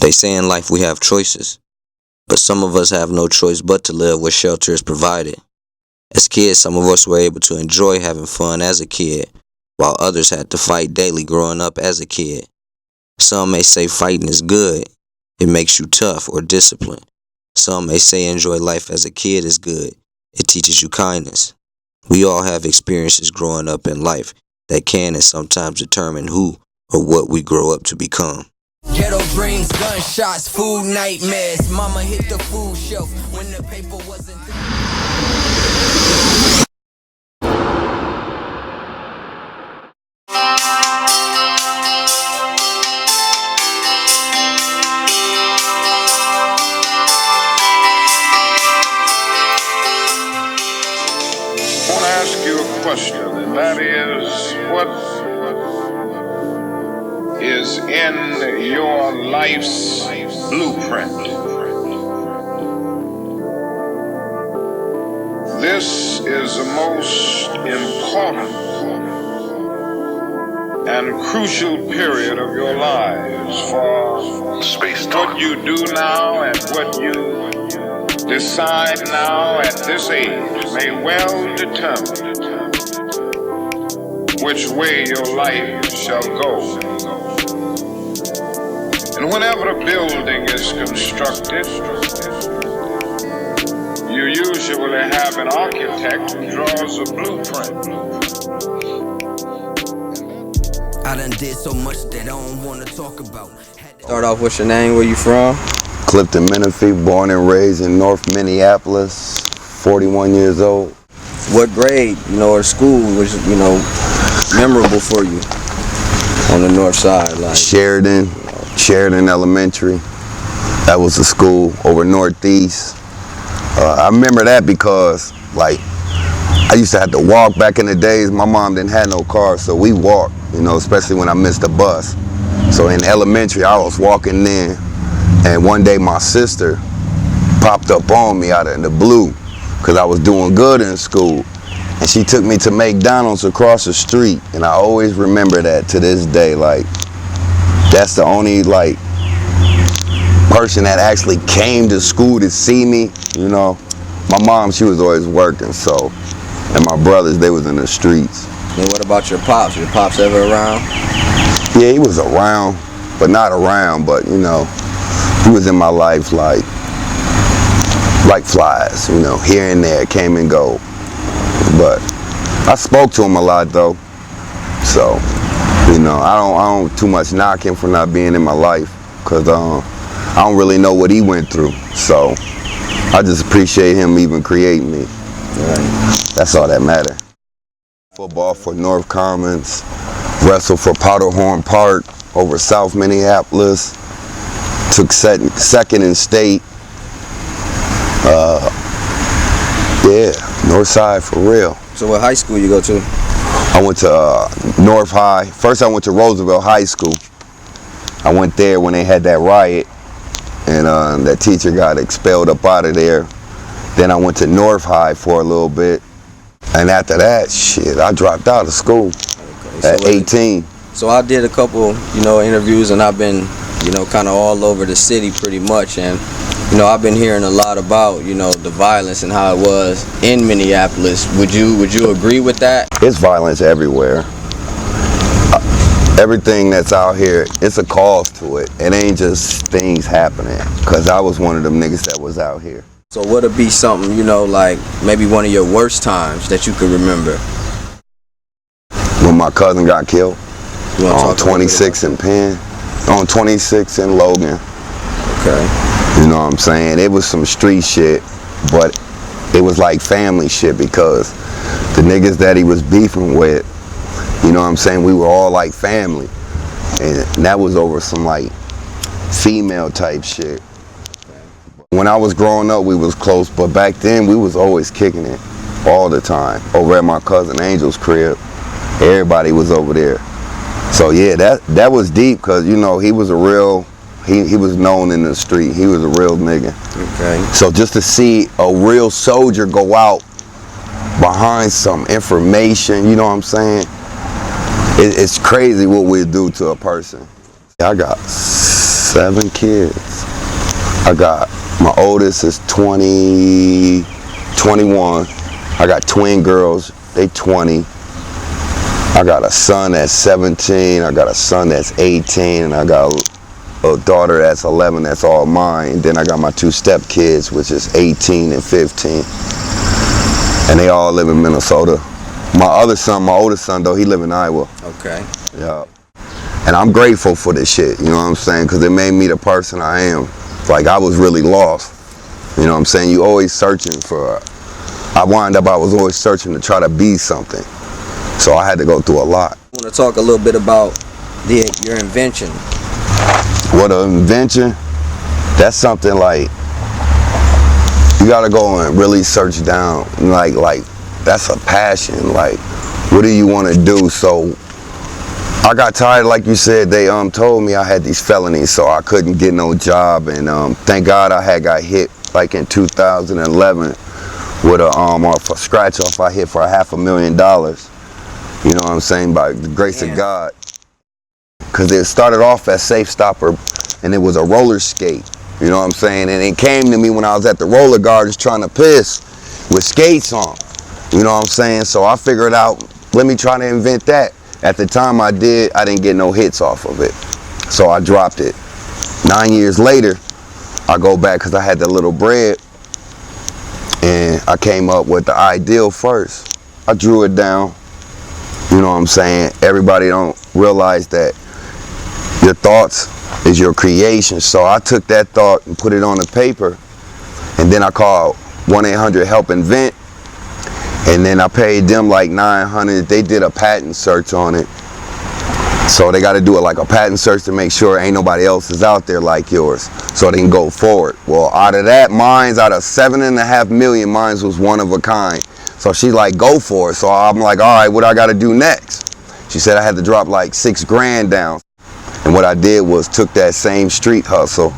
They say in life we have choices, but some of us have no choice but to live where shelter is provided. As kids, some of us were able to enjoy having fun as a kid, while others had to fight daily growing up as a kid. Some may say fighting is good, it makes you tough or disciplined. Some may say enjoy life as a kid is good, it teaches you kindness. We all have experiences growing up in life that can and sometimes determine who or what we grow up to become. Ghetto dreams, gunshots, food nightmares. Mama hit the food shelf when the paper wasn't there. I want to ask you a question, and that is, what is in your life's blueprint? This is the most important and crucial period of your lives, for what you do now and what you decide now at this age may well determine which way your life shall go. And whenever a building is constructed, you usually have an architect who draws a blueprint. I done did so much that I don't want to talk about. Start off with your name, where you from? Clifton Menifee, born and raised in North Minneapolis, 41 years old. What grade, or school was, memorable for you on the north side? Like Sheridan Elementary. That was the school over Northeast. I remember that because, I used to have to walk back in the days. My mom didn't have no car, so we walked, especially when I missed the bus. So in elementary, I was walking in, and one day my sister popped up on me out of the blue because I was doing good in school. And she took me to McDonald's across the street, and I always remember that to this day. That's the only person that actually came to school to see me. My mom, she was always working, and my brothers, they was in the streets. And what about your pops? Your pops ever around? Yeah, he was around, but not around, but he was in my life like flies, here and there, came and go. But I spoke to him a lot though, so I don't too much knock him for not being in my life, because I don't really know what he went through, so I just appreciate him even creating me. Right. That's all that matters. Football for North Commons, wrestled for Powderhorn Park over South Minneapolis, took second in state. North side for real. So what high school you go to? I went to North High. First I went to Roosevelt High School. I went there when they had that riot, and that teacher got expelled up out of there. Then I went to North High for a little bit, and after that, I dropped out of school at 18. So I did a couple, interviews, and I've been, kind of all over the city pretty much, and I've been hearing a lot about, the violence and how it was in Minneapolis. Would you agree with that? It's violence everywhere. Everything that's out here, it's a cause to it. It ain't just things happening, because I was one of them niggas that was out here. So would it be something, like maybe one of your worst times that you could remember? When my cousin got killed on 26 in Penn, on 26 in Logan. Okay. You know what I'm saying? It was some street shit, but it was like family shit, because the niggas that he was beefing with, we were all like family. And that was over some female type shit. When I was growing up, we was close, but back then we was always kicking it all the time. Over at my cousin Angel's crib, everybody was over there. So yeah, that was deep, because he was a real, he was known in the street. He was a real nigga. Okay. So just to see a real soldier go out behind some information, you know what I'm saying? It's crazy what we do to a person. I got 7 kids. I got, my oldest is 20, 21. I got twin girls, they 20. I got a son that's 17, I got a son that's 18, and I got a daughter that's 11, that's all mine. Then I got my 2 stepkids, which is 18 and 15. And they all live in Minnesota. My other son, my oldest son though, he live in Iowa. Okay. Yeah. And I'm grateful for this shit, you know what I'm saying? Because it made me the person I am. Like, I was really lost. You know what I'm saying? You always searching for, I was always searching to try to be something. So I had to go through a lot. I want to talk a little bit about your invention. What an invention? That's something like, you gotta go and really search down. Like that's a passion. Like, what do you want to do? So I got tired, like you said. They told me I had these felonies, so I couldn't get no job. And thank God I had got hit like in 2011 with a scratch off I hit for $500,000. You know what I'm saying? By the grace of God. Because it started off as Safe Stopper, and it was a roller skate. You know what I'm saying? And it came to me when I was at the roller gardens trying to piss with skates on. You know what I'm saying? So I figured out, let me try to invent that. At the time I didn't get no hits off of it. So I dropped it. 9 years later, I go back because I had the little bread, and I came up with the ideal first. I drew it down. You know what I'm saying? Everybody don't realize that your thoughts is your creation. So I took that thought and put it on the paper, and then I called 1-800-HELP-INVENT, and then I paid them like $900. They did a patent search on it. So they got to do it like a patent search to make sure ain't nobody else is out there like yours, so they can go forward. Well, out of that, out of 7.5 million, mine was one of a kind. So she's like, go for it. So I'm like, all right, what I got to do next? She said I had to drop like $6 grand down. And what I did was took that same street hustle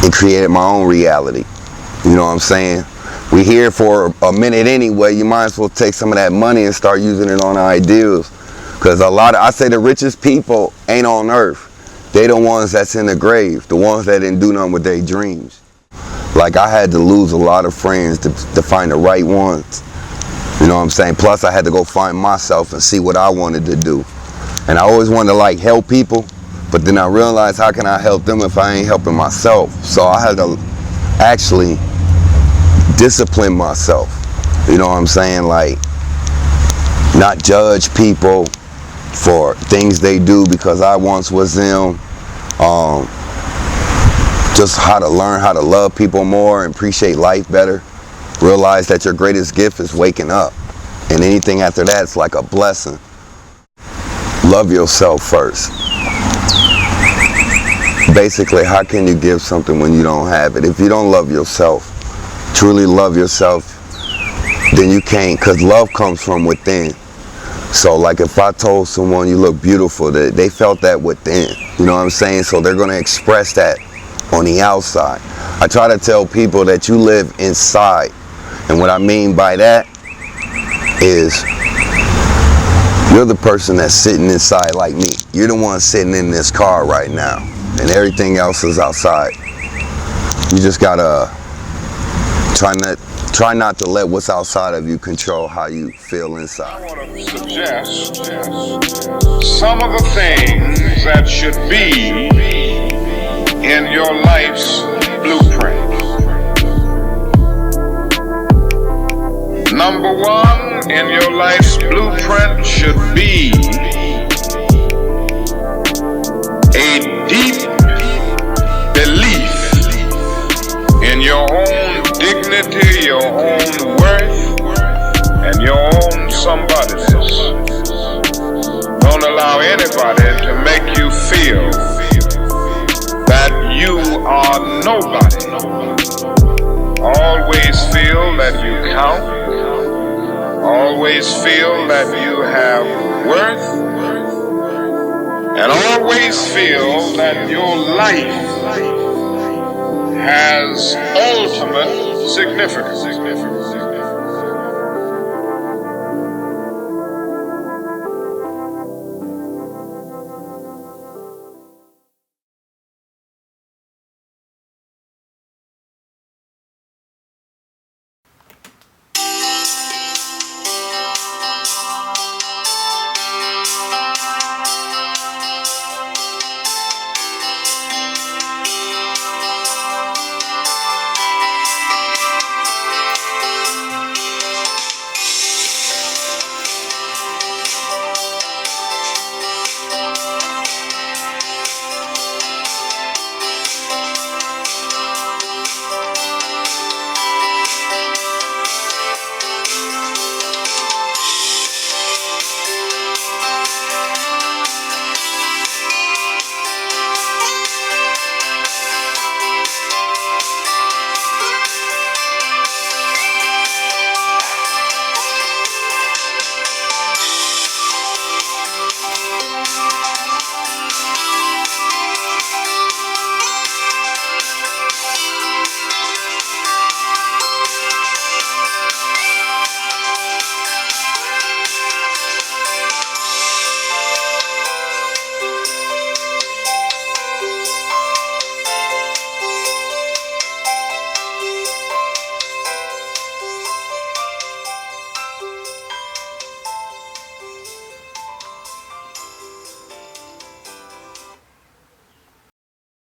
and created my own reality. You know what I'm saying? We here for a minute anyway. You might as well take some of that money and start using it on ideals. Because I say the richest people ain't on earth. They the ones that's in the grave, the ones that didn't do nothing with their dreams. Like, I had to lose a lot of friends to find the right ones. You know what I'm saying? Plus I had to go find myself and see what I wanted to do. And I always wanted to like help people, but then I realized, how can I help them if I ain't helping myself? So I had to actually discipline myself. You know what I'm saying? Like, not judge people for things they do because I once was them. Just how to learn how to love people more and appreciate life better. Realize that your greatest gift is waking up, and anything after that is like a blessing. Love yourself first. Basically, how can you give something when you don't have it? If you don't love yourself, truly love yourself, then you can't, because love comes from within. So like if I told someone you look beautiful, they felt that within. You know what I'm saying? So they're going to express that on the outside. I try to tell people that you live inside. And what I mean by that is, you're the person that's sitting inside like me. You're the one sitting in this car right now, and everything else is outside. You just gotta try not to let what's outside of you control how you feel inside. I want to suggest some of the things that should be in your life's blueprint. Number one in your life's blueprint should be a deep belief in your own dignity, your own worth, and your own somebodyness. Don't allow anybody to make you feel that you are nobody. Always feel that you count. Always feel that you have worth, and always feel that your life has ultimate significance.